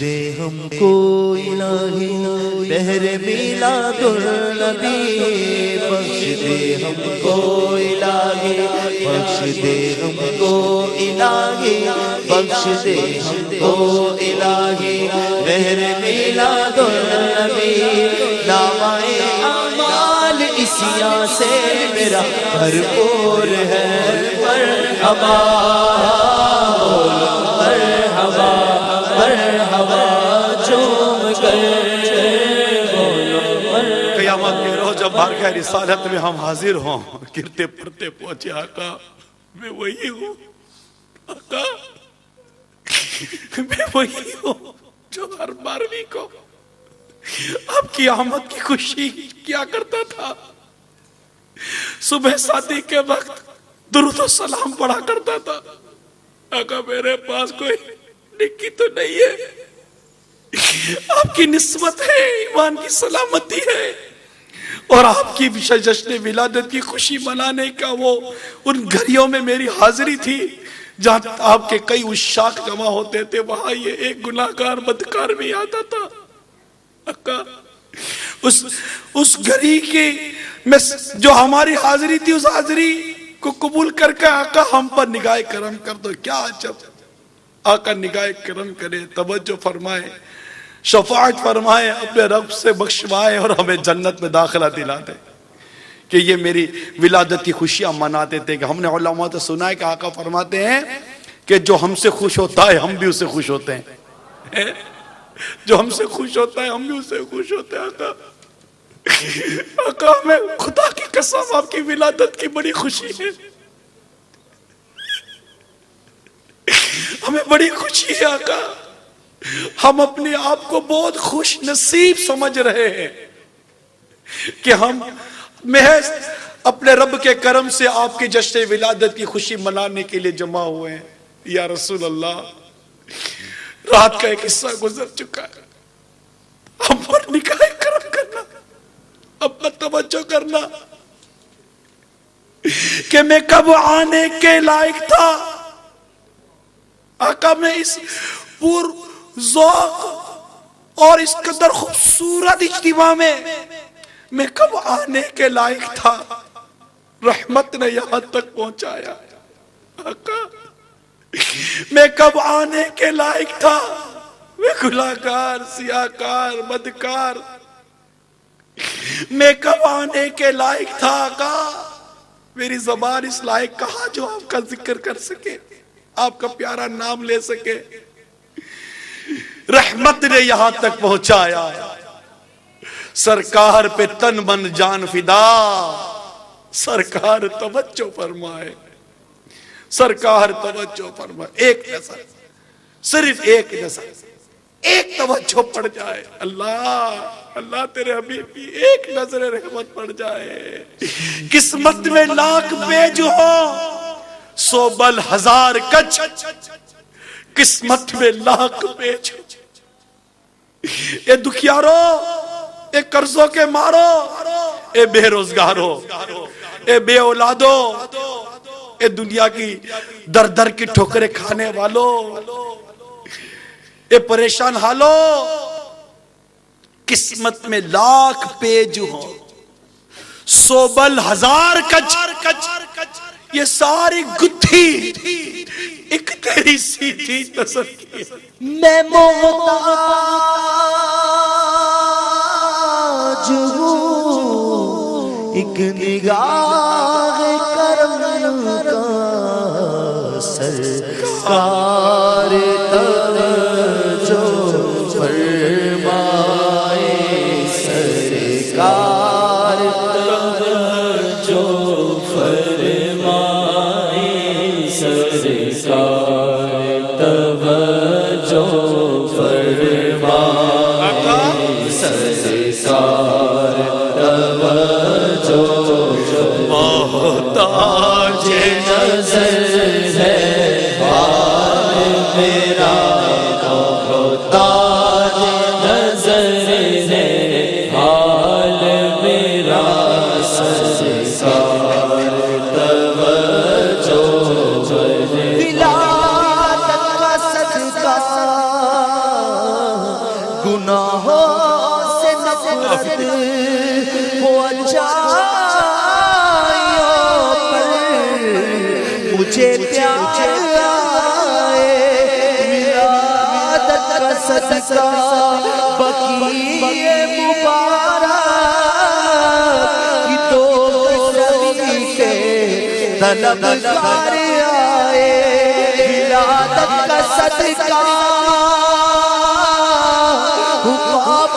دے ہم کو الہی بہر میلاد النبی، بخش دے ہم کو الہی، بخش دے ہم کو الہی، بخش دے ہم کو الہی بہر میلاد النبی۔ نامۂ اعمال اسیا سے میرا بھرپور ہے، مرحبا مرحبا مرحبا چوم کر بولو مرحبا۔ قیامت کے روز جب بارگاہ رسالت میں ہم حاضر ہوں، گرتے پڑتے پہنچے آقا میں وہی ہوں، آقا میں وہی ہوں جو ہر بارہویں کو آپ کی آمد کی خوشی کیا کرتا تھا، صبح شادی کے وقت درود و سلام پڑھا کرتا تھا۔ آقا میرے پاس کوئی نکی تو نہیں ہے، آپ کی نسبت ہے، ایمان کی سلامتی ہے، اور آپ کی جشن ولادت کی خوشی منانے کا وہ ان گھریوں میں میری حاضری تھی جہاں آپ کے کئی عشاق جمع ہوتے تھے، وہاں یہ ایک گناہگار بدکار بھی آتا تھا۔ آقا اس گھری کی جو ہماری حاضری تھی، اس حاضری کو قبول کر کے آقا ہم پر نگاہ کرم کر دو۔ کیا عجب، آقا نگاہ کرم کرے، توجہ فرمائے، شفاعت فرمائے، اپنے رب سے بخشوائے اور ہمیں جنت میں داخلہ دلا دے کہ یہ میری ولادت کی خوشیاں مناتے تھے۔ کہ ہم نے علماء سے سنا ہے کہ آقا فرماتے ہیں کہ جو ہم سے خوش ہوتا ہے ہم بھی اس سے خوش ہوتے ہیں، جو ہم سے خوش ہوتا ہے ہم بھی اس سے خوش ہوتے ہیں۔ آقا آقا ہمیں خدا کی قسم آپ کی ولادت کی بڑی خوشی ہے، ہمیں بڑی خوشی ہے آقا، ہم اپنے آپ کو بہت خوش نصیب سمجھ رہے ہیں کہ ہم محض اپنے رب کے کرم سے آپ کی جشن ولادت کی خوشی منانے کے لیے جمع ہوئے ہیں۔ یا رسول اللہ، رات کا ایک حصہ گزر چکا ہے، ہم پر نگاہ کرم کرنا، اب پر توجہ کرنا کہ میں کب آنے کے لائق تھا۔ آقا میں اس پور ذوق اور اس قدر خوبصورت اجتماع میں کب آنے کے لائق تھا، رحمت نے یہاں تک پہنچایا۔ آقا میں کب آنے کے لائق تھا، میں گناہگار، سیاہکار، بدکار، میں کب آنے کے لائق تھا۔ آقا میری زبان اس لائق کہا جو آپ کا ذکر کر سکے، آپ کا پیارا نام لے سکے، رحمت نے یہاں تک پہنچایا۔ سرکار پہ تن من جان فدا، سرکار توجہ فرمائے، سرکار توجہ فرمائے۔ ایک نظر، صرف ایک نظر، ایک توجہ پڑ جائے، اللہ اللہ تیرے حبیب کی ایک نظر رحمت پڑ جائے۔ قسمت میں لاکھ پیج ہو، سو بل ہزار کچ، قسمت میں لاکھ پیج ہو۔ اے دکھیارو، اے قرضوں کے مارو، اے بے روزگارو، اے بے اولادو، اے دنیا کی در در کی ٹھوکریں کھانے والو، اے پریشان حالو، قسمت میں لاکھ پیج ہو، سو بل ہزار کچ، یہ ساری گتھی ایک تیری سیدھی نظر کی۔ میں محتاج ہوں ایک نگاہ کرم کا، سرکار توجہ فرمائے، سرکار توجہ فرمائے، سرکار توجہ فرمائے۔ گناہوں سے نفرت ہو اچھائیوں پر مجھے پیار آئے ولادت کا صدقہ بقیہ مبارک کی تو سبھی کے طلبگار آئے ولادت کا صدقہ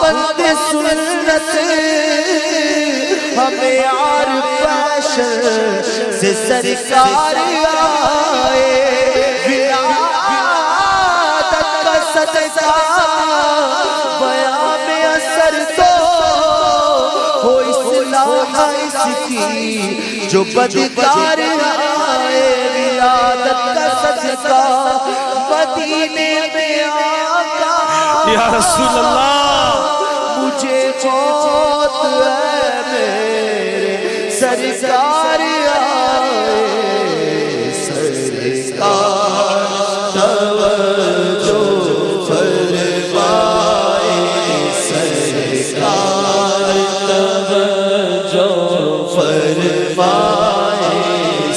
پابند سنت ہمیں عارف بشر سے سرکار آئے ولادت کا صدقہ بیان میں اثر تو ہو اصلاح اس کی جو بدکار آئے ولادت کا صدقہ مدینے میں آقا یا رسول اللہ مجھے موت ہے میرے سرکار آئے سرکار توجہ فرمائے سرکار توجہ فرمائے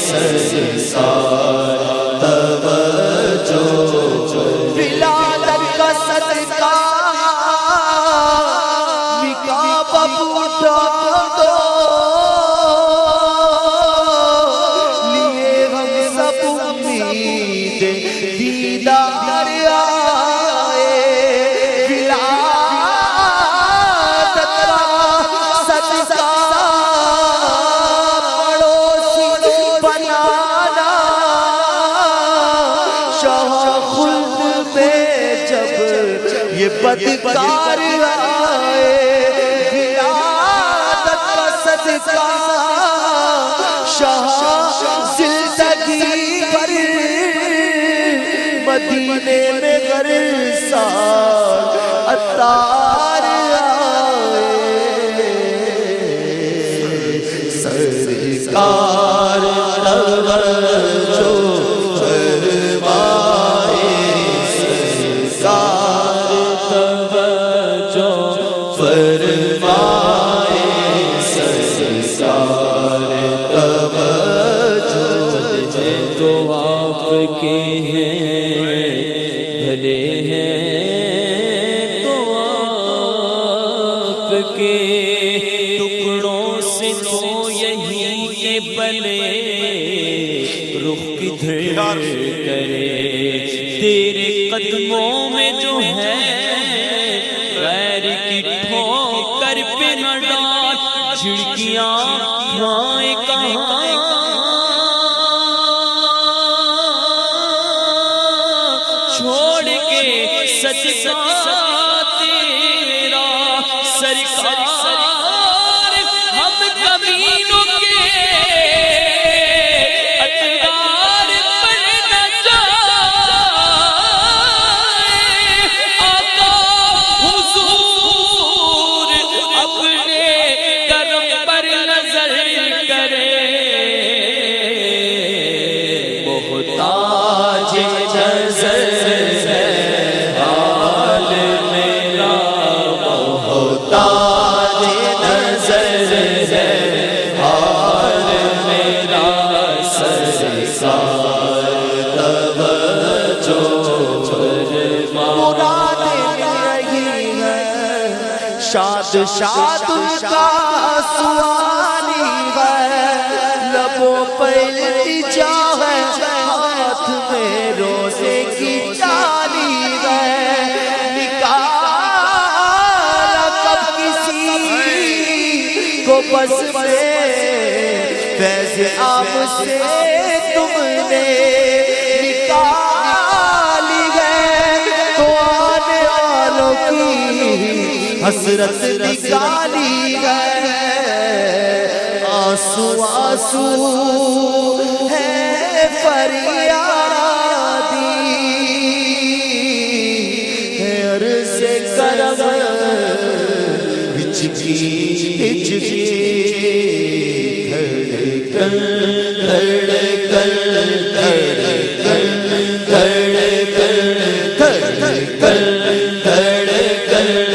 سرکار توجہ ولادت کا صدقہ نکاح اٹھا دو لیے ہم سب امید دیدار آئے ولادت کا صدقہ پڑوسی بنانا شاہ خلد میں جب یہ بدکار آئے ولادت کا صدقہ شاہ زندگی پر مدینے میں غرسار عطار آئے سرکار توجہ فرمائے سرکار توجہ فرمائے سرکار توجہ تو آپ کے ہیں بھلے ہیں تو آپ کے ٹکڑوں سے تو یہی کے بلے رخ کدھر کرے تیرے قدموں میں جو ہے غیر کی ٹھوکر پہ نہ ڈال چھڑکیاں کھائیں کہاں چھوڑ کے صدقہ تیرا سرکار ہم کمینوں کے اتبار پر نہ جائے آقا حضور اپنے کرم پر نظر کرے محتاج نظر شاد شاد کا سوانی ہے لبوں پر التجا ہے ہاتھ میں روزے کی چالی ہے نکالا کب کسی کو بس میں فیض عام سے تم نے نکالی ہے تو آنے والوں کی حسرت نکالی ہے آنسو آنسو ہے فریادی ہے عرض کرم ہچکی ہچکی دھڑکن دھڑکن دھڑکن دھڑکن دھڑکن دھڑکن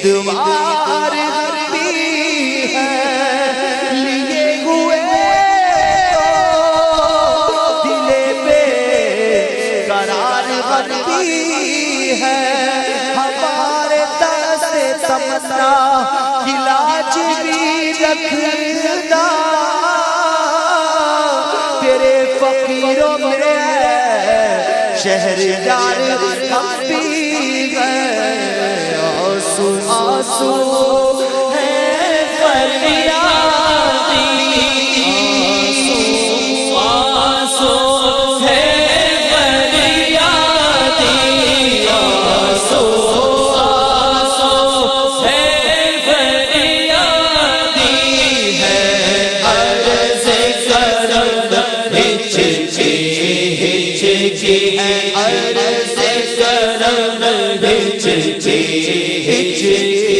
امیدوار بھی ہے لیے ہوئے دل پہ قرار بھی ہے ہمارے دست تمنا علاج بھی رکھنا تیرے فقیروں میں شہریار ہم بھی گئے آنسو آنسو ہے فریادی آنسو ہے فریادی آنسو ہے فریادی ہے عرض کرم ہچکی ہچکی ہے عرض کرم ہچکی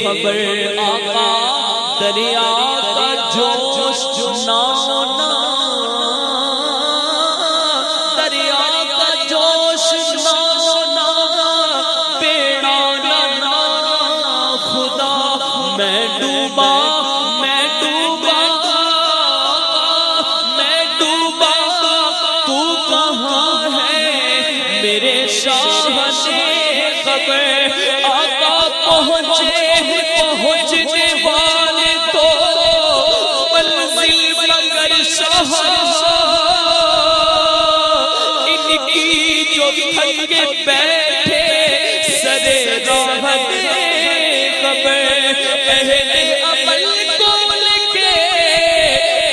خبر آقا دریا کا جوش نانا دریا کا جوش نانا بیڑا نانا خدا میں ڈوبا میں ڈوبا میں ڈوبا تو کہاں ہے میرے شاہ نے خبر آقا پہنچنے والے تو منزل مگر شاہ ان کی جو تھکے بیٹھے سرے راحت خبر اہل عمل کو لے کے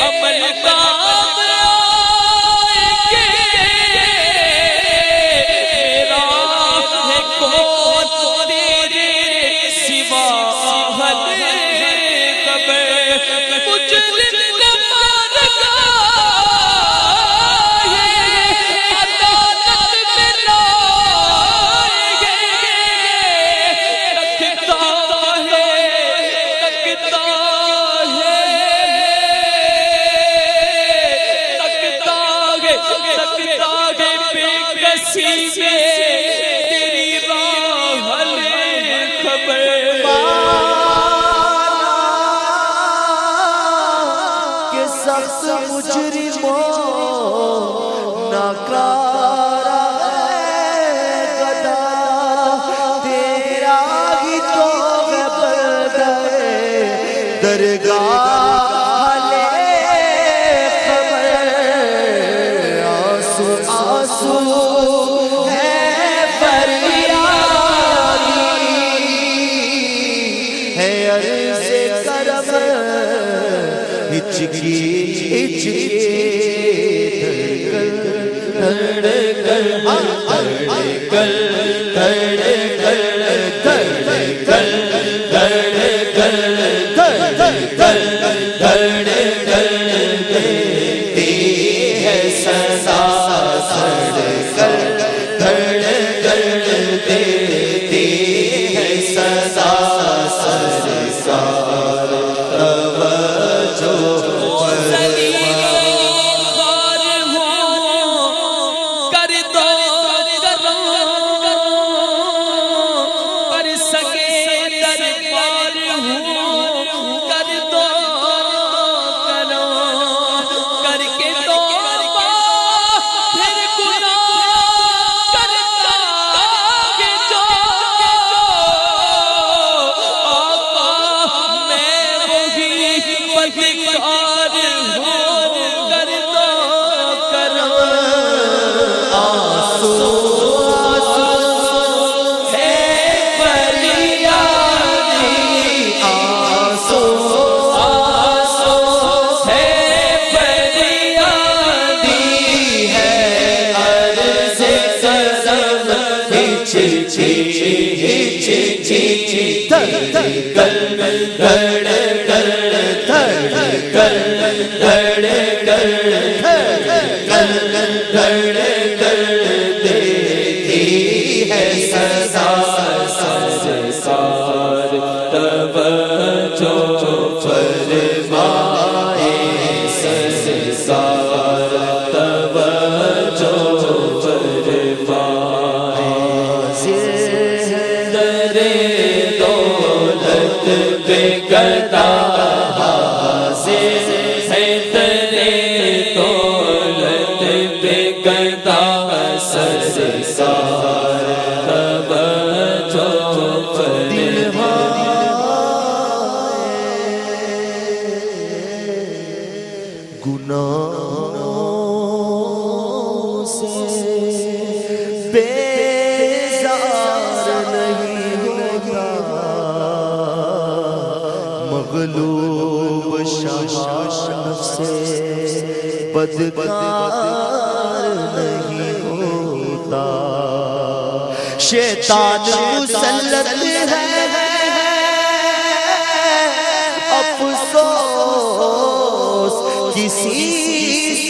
عمل کام آئے گے میرا ہے کون تیرے سوا تیری راہ خبر کہ سخت مجرموں ناکارا ہے گدا تیرا ہی تو بر گئے درگاہ لے خبر آنسو آنسو ہچکی ہچکی دھڑکن دھڑکن دھڑکن دھڑکن دھڑکن دھڑکن دیتی ہے سزا دھڑکن دھڑکن دیتی ہے سزا گناہوں سے بیزار نہیں ہوتا، مغلوب شان سے بدکار نہیں ہوتا، شیطان مسلط ہے افسوس کسی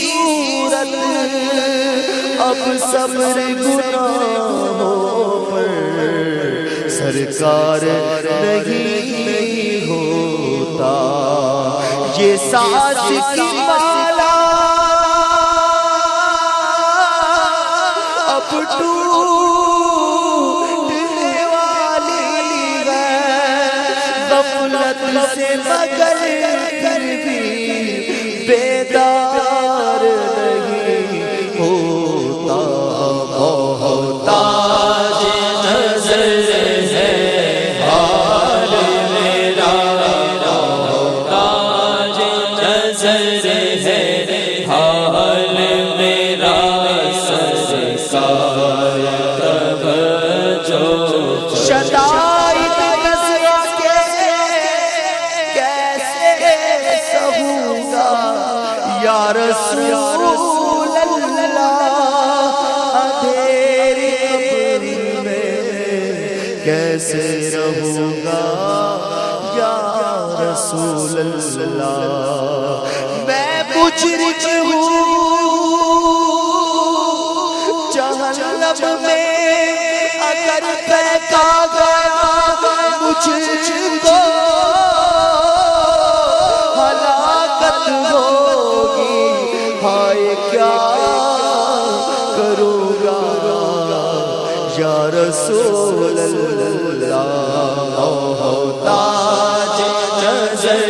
صورت، اب صبر گناہوں پر سرکار نہیں ہوتا، یہ ساز کی مالا اب ٹوٹنے والی ہے، غفلت سے مگر پھر بھی بیدار نہیں ہوتا، محتاج نظر ہے حال میرا، محتاج نظر ہے حال میرا، سرکار توجہ شدائد نظر کے کیسے سہوں گا یا رسول اللہ، اندھیری قبر میں کیسے رہوں گا یا رسول اللہ، میں مجرم ہوں جہنم میں اگر پھینکا گیا مجھ کو ہلاکت ہوگی، ہائے کیا کروں گا یا رسول اللہ، محتاج نظر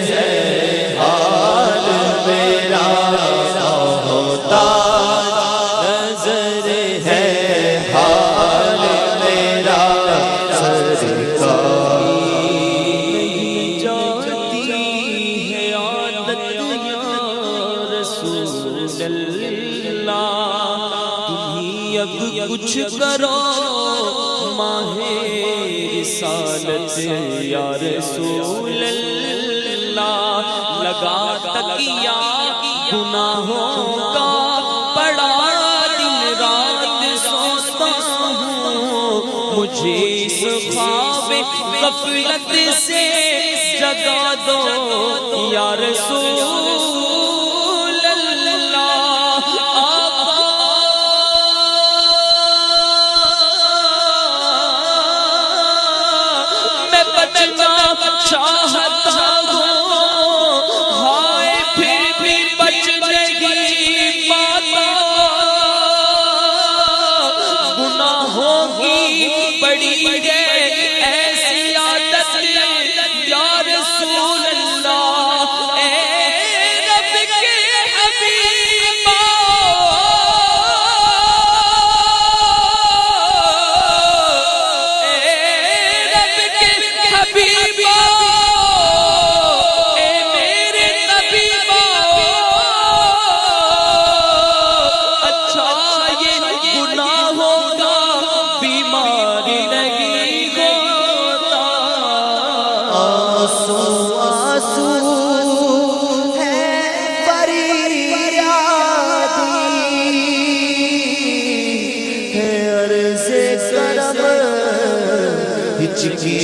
ہے حال میرا، محتاج نظر ہے حال میرا، سرکار جاتی ہے عادت یا رسول اللہ، تمہیں اب کچھ کرو ماہ رسالت یا رسول اللہ، لگا تکیہ گناہوں کا پڑا دن رات سوچتا ہوں، مجھے اس خواب غفلت سے جگا دو یا رسول اللہ، میں بچنا چاہتا ہوں، ہائے پھر بھی بچ نہیں پاتا، گناہوں کی بڑی ہے ایسی عادت یا رسول اللہ، اے رب کے حبیبا، اے رب کے حبیبا، اے میرے نبیبا، اچھا یہ گناہوں کا بیماری نہیں ہوتا، آنسو آنسو ہے فریادی، ہے عرض کرم ہچکی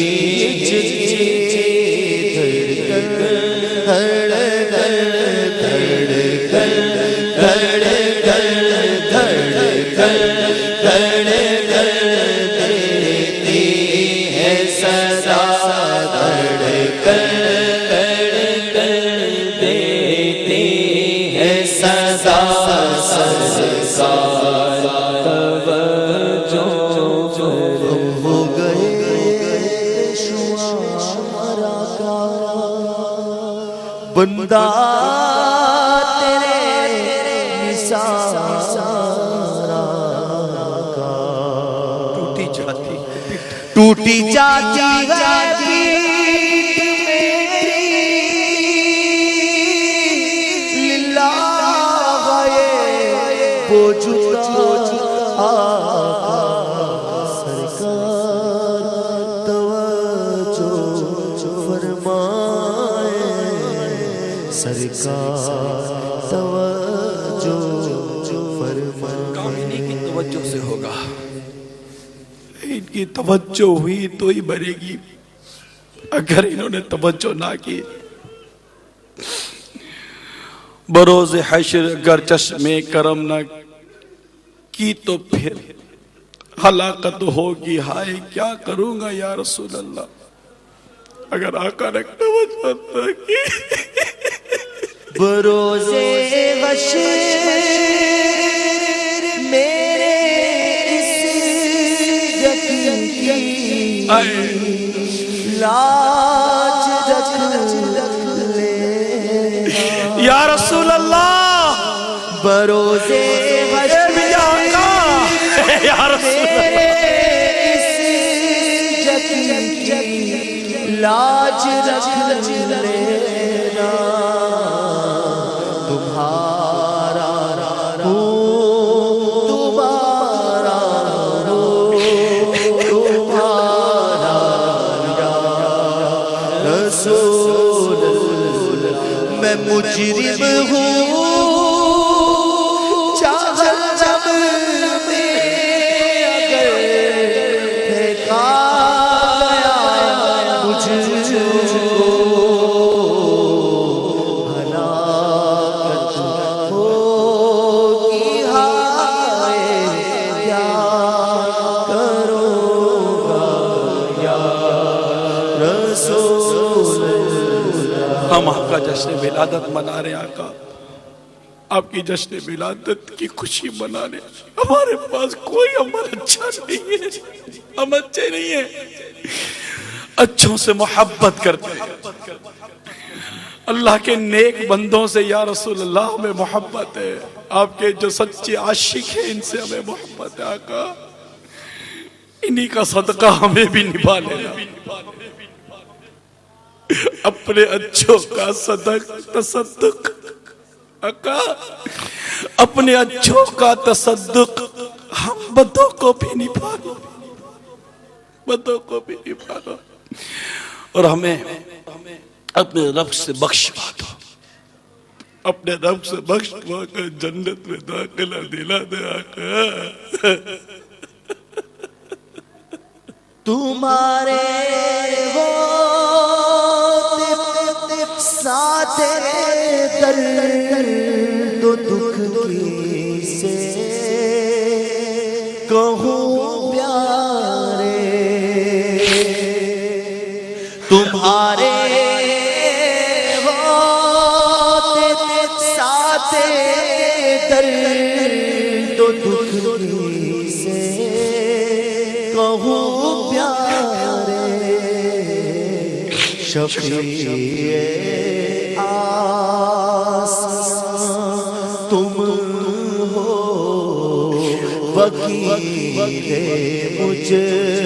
بندہ تیرے نثارا کا ٹوٹی جاتی ہے پیٹھ میری للہ ہے وہ جدا آقا سرکار توجہ فرمائے سرکار توجہ فرمائے کام انہی کی توجہ سے ہوگا ان کی توجہ ہوئی تو ہی بنے گی اگر انہوں نے توجہ نہ کی بروز حشر اگر چشم کرم نہ کی تو پھر ہلاکت ہوگی ہائے کیا کروں گا یا رسول اللہ اگر آقا نے توجہ نہ کی بروز حشر میرے اس یقین کی لاج رکھ لینا یا رسول اللہ بروز حشر یا رسول اللہ اس یقین کی لاج رکھ لینا تمہارا تمہارا رسول میں مجرم ہوں جہنم میں اگر پھینکا گیا مجھ کو ہلاکت ہوگی ہائے کیا کروں گا یا رسول ہم آپ کا جشن ولادت منا رہے ہیں آقا آپ کی جشن ولادت کی خوشی منا رہے ہیں ہمارے پاس کوئی عمل اچھا نہیں ہے ہم اچھے نہیں ہیں اچھوں سے محبت کرتے ہیں اللہ کے نیک بندوں سے یا رسول اللہ ہمیں محبت ہے آپ کے جو سچے عاشق ہیں ان سے ہمیں محبت ہے آقا انہی کا صدقہ ہمیں بھی نبھا لینا اپنے اچھوں کا تصدق آقا اپنے اچھوں کا تصدق ہم بدوں کو بھی نبھا دو بدوں کو بھی نبھا دو اور ہمیں اپنے رب سے بخشوا دو اپنے رب سے بخشوا کر جنت میں داخلہ دلا دے آقا تمہارے وہ ساتھ درد و دکھ کی سے کہوں پیارے تمہارے وہ ساتھ درد و دکھ کی سے کہوں پیارے شفیع آسمان تم ہو وکیل مجرمات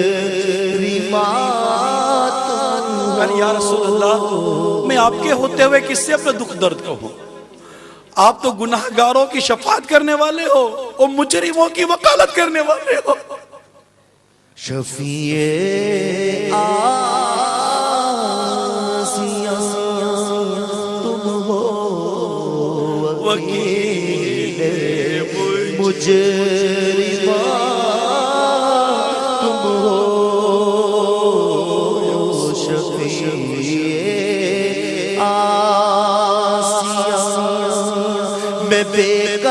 یا رسول اللہ میں آپ کے ہوتے ہوئے کس سے اپنا دکھ درد کہوں آپ تو گناہگاروں کی شفاعت کرنے والے ہو اور مجرموں کی وکالت کرنے والے ہو شفیع آسیاں تم ہو وکیل مجرمات تم ہو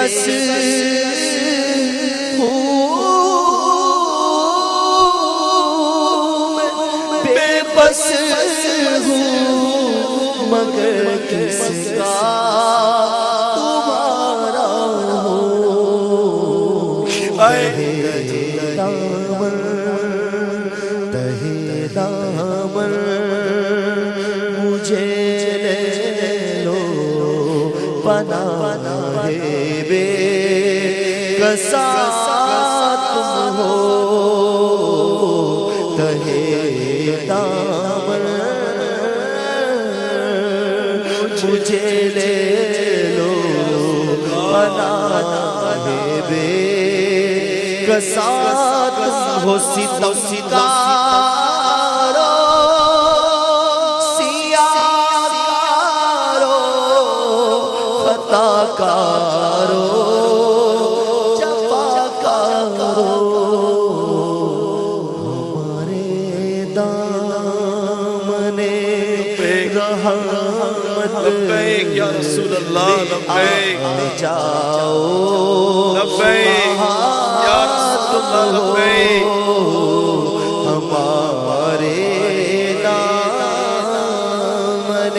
بس بے بس ہوں مگر کس کا تمہارا ہوں تہے دامن مجھے لے لو پناہ بے کسا تم ہو تہے دامن مجھے لے لو پناہ بے کسا تم ہو ستم ستارو سیارو خطا کارو جفا کارو ہمارے دامن رحمت لبیک یا رسول اللہ لبیک جاؤ لبیک یا رسول اللہ لبیک ہمارے دامن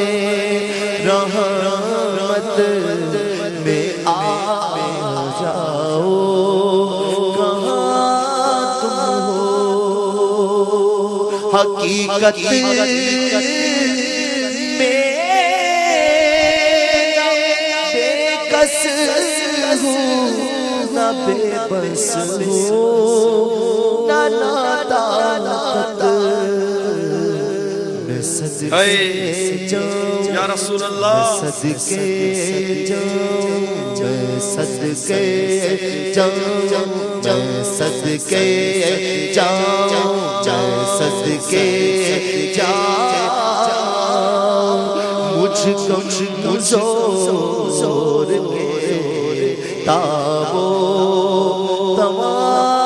رحمت میں آ جاؤ کہاں تم ہو حقیقت میں بے کس ہوں نہ بے بس ہوں نہ نادانت میں صدقے جاؤں یا رسول اللہ صدقے جاؤں میں صدقے جاؤں میں صدقے جاؤں میں صدقے جاؤں مجھ کو زور کے تابو تمام